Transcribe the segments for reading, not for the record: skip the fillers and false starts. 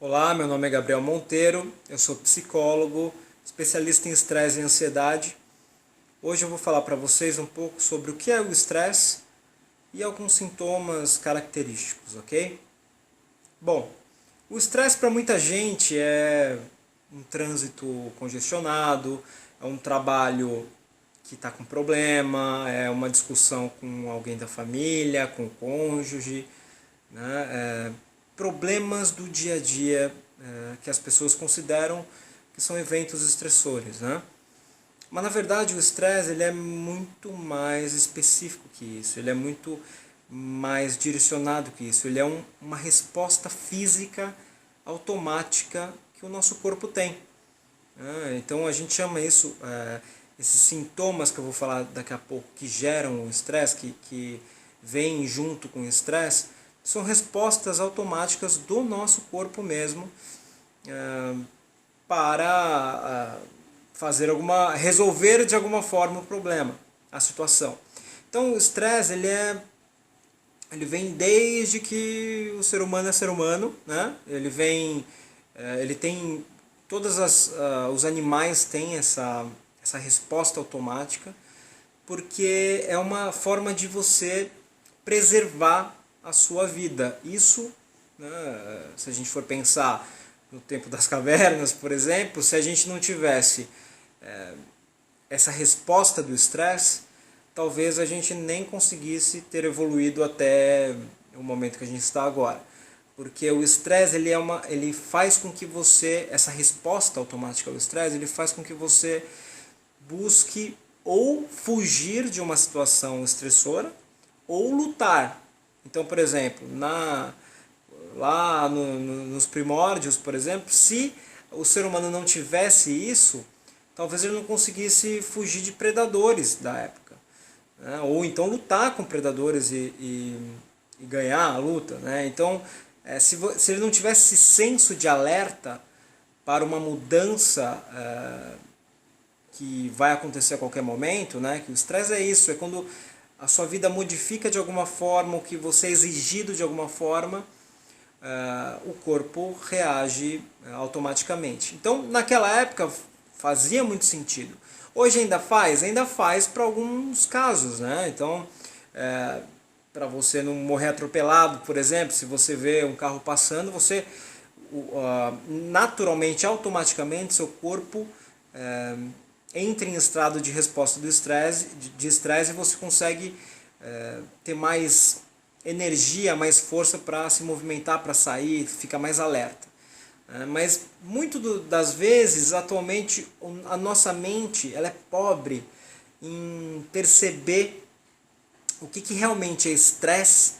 Olá, meu nome é Gabriel Monteiro, eu sou psicólogo, especialista em estresse e ansiedade. Hoje eu vou falar para vocês um pouco sobre o que é o estresse e alguns sintomas característicos, ok? Bom, o estresse para muita gente é um trânsito congestionado, é um trabalho que está com problema, é uma discussão com alguém da família, com o cônjuge, né? Problemas do dia a dia que as pessoas consideram que são eventos estressores, né? Mas na verdade o estresse ele é muito mais específico que isso, ele é muito mais direcionado que isso, ele é uma resposta física automática que o nosso corpo tem. Então a gente chama isso, esses sintomas que eu vou falar daqui a pouco, que geram o estresse, que vêm junto com o estresse, são respostas automáticas do nosso corpo mesmo para resolver de alguma forma o problema, a situação. Então o estresse ele vem desde que o ser humano é ser humano, né? Ele tem os animais têm essa resposta automática, porque é uma forma de você preservar a sua vida. Isso, né, se a gente for pensar no tempo das cavernas, por exemplo, se a gente não tivesse essa resposta do estresse, talvez a gente nem conseguisse ter evoluído até o momento que a gente está agora. Porque o estresse ele faz com que você, essa resposta automática ao estresse, ele faz com que você busque ou fugir de uma situação estressora ou lutar. Então, por exemplo, nos primórdios, por exemplo, se o ser humano não tivesse isso, talvez ele não conseguisse fugir de predadores da época, né? Ou então lutar com predadores e ganhar a luta, né? Então, se ele não tivesse esse senso de alerta para uma mudança que vai acontecer a qualquer momento, né? Que o estresse é isso, é quando a sua vida modifica de alguma forma, o que você é exigido de alguma forma, o corpo reage automaticamente. Então, naquela época, fazia muito sentido. Hoje ainda faz para alguns casos, né? Então, para você não morrer atropelado, por exemplo, se você vê um carro passando, você naturalmente, automaticamente, seu corpo entra em estado de resposta de estresse e você consegue ter mais energia, mais força para se movimentar, para sair, fica mais alerta. Mas das vezes, atualmente, a nossa mente ela é pobre em perceber o que realmente é estresse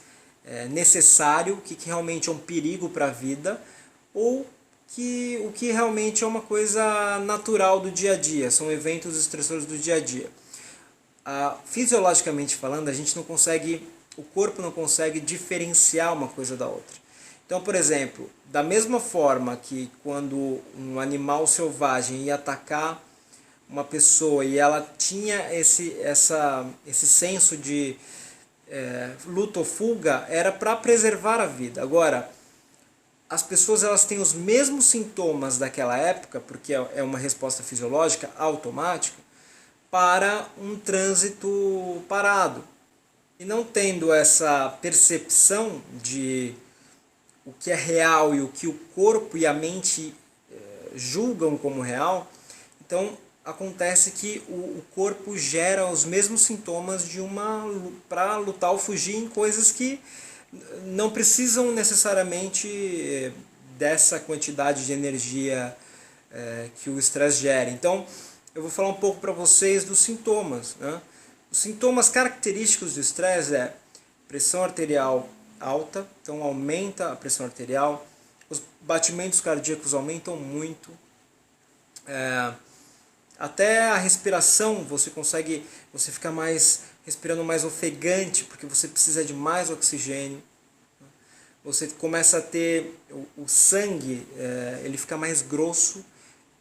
necessário, o que realmente é um perigo para a vida, ou o que realmente é uma coisa natural do dia a dia, são eventos estressores do dia a dia. Fisiologicamente falando, o corpo não consegue diferenciar uma coisa da outra. Então, por exemplo, da mesma forma que quando um animal selvagem ia atacar uma pessoa e ela tinha esse senso de luta ou fuga, era para preservar a vida. Agora, as pessoas elas têm os mesmos sintomas daquela época, porque é uma resposta fisiológica automática, para um trânsito parado. E não tendo essa percepção de o que é real e o que o corpo e a mente julgam como real, então acontece que o corpo gera os mesmos sintomas para lutar ou fugir em coisas que não precisam necessariamente dessa quantidade de energia que o estresse gera. Então, eu vou falar um pouco para vocês dos sintomas, né? Os sintomas característicos do estresse é pressão arterial alta, então aumenta a pressão arterial, os batimentos cardíacos aumentam muito, até a respiração você fica respirando mais ofegante, porque você precisa de mais oxigênio. Você começa a ter o sangue, ele fica mais grosso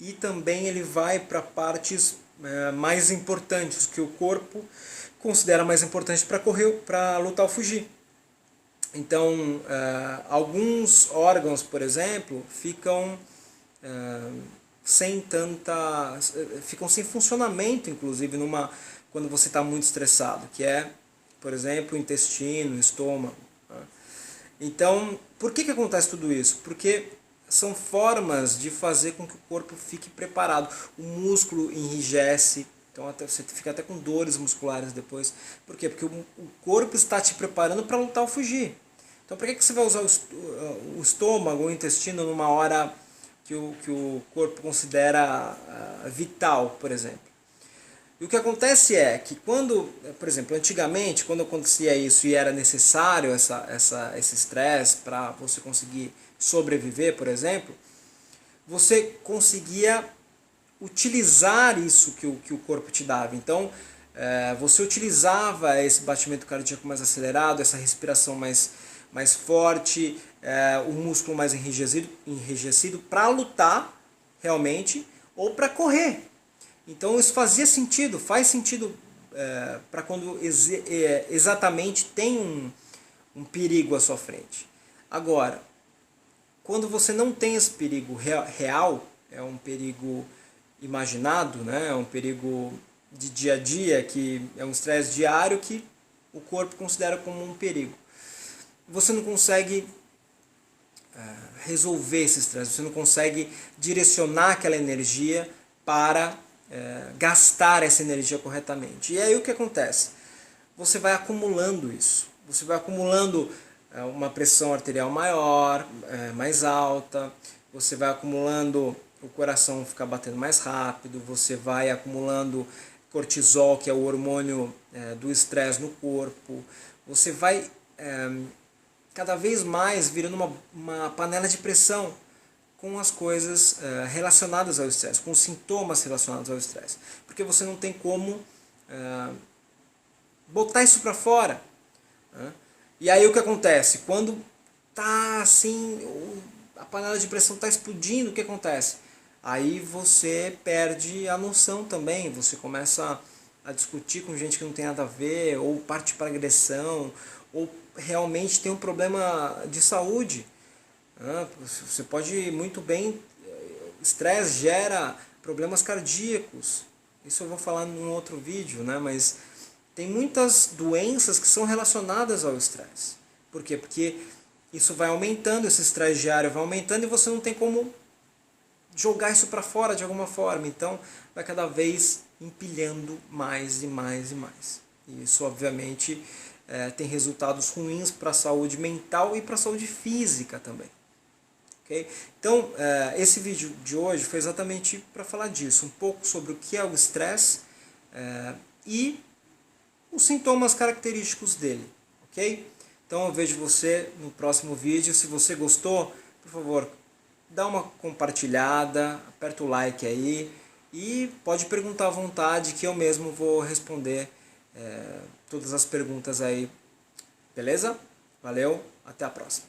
e também ele vai para partes mais importantes, que o corpo considera mais importante para correr, para lutar ou fugir. Então, alguns órgãos, por exemplo, ficam ficam sem funcionamento, inclusive, quando você está muito estressado, que é, por exemplo, o intestino, o estômago. Tá? Então, por que acontece tudo isso? Porque são formas de fazer com que o corpo fique preparado. O músculo enrijece, então você fica até com dores musculares depois. Por quê? Porque o corpo está te preparando para lutar ou fugir. Então, por que você vai usar o estômago, o intestino, numa hora que o corpo considera vital, por exemplo? E o que acontece é que por exemplo, antigamente, quando acontecia isso e era necessário esse estresse para você conseguir sobreviver, por exemplo, você conseguia utilizar isso que o corpo te dava. Então, você utilizava esse batimento cardíaco mais acelerado, essa respiração mais forte, o músculo mais enrijecido para lutar realmente ou para correr. Então isso faz sentido para quando exatamente tem um perigo à sua frente. Agora, quando você não tem esse perigo real, é um perigo imaginado, né? É um perigo de dia a dia, que é um estresse diário que o corpo considera como um perigo. Você não consegue resolver esse estresse, você não consegue direcionar aquela energia para gastar essa energia corretamente. E aí o que acontece? Você vai acumulando isso. Você vai acumulando uma pressão arterial maior, mais alta, você vai acumulando o coração ficar batendo mais rápido, você vai acumulando cortisol, que é o hormônio do estresse no corpo, você vai cada vez mais virando uma panela de pressão com as coisas relacionadas ao estresse, com os sintomas relacionados ao estresse. Porque você não tem como botar isso para fora. Né? E aí o que acontece? Quando tá assim, a panela de pressão está explodindo, o que acontece? Aí você perde a noção também, você começa a discutir com gente que não tem nada a ver, ou parte para agressão, ou realmente tem um problema de saúde. Você pode muito bem, estresse gera problemas cardíacos, isso eu vou falar num outro vídeo, né? Mas tem muitas doenças que são relacionadas ao estresse. Por quê? Porque isso vai aumentando, esse estresse diário vai aumentando e você não tem como jogar isso para fora de alguma forma, então vai cada vez empilhando mais e mais e mais. E isso obviamente tem resultados ruins para a saúde mental e para a saúde física também. Okay? Então, esse vídeo de hoje foi exatamente para falar disso, um pouco sobre o que é o estresse e os sintomas característicos dele. Ok? Então eu vejo você no próximo vídeo. Se você gostou, por favor, dá uma compartilhada, aperta o like aí e pode perguntar à vontade que eu mesmo vou responder todas as perguntas aí. Beleza? Valeu, até a próxima.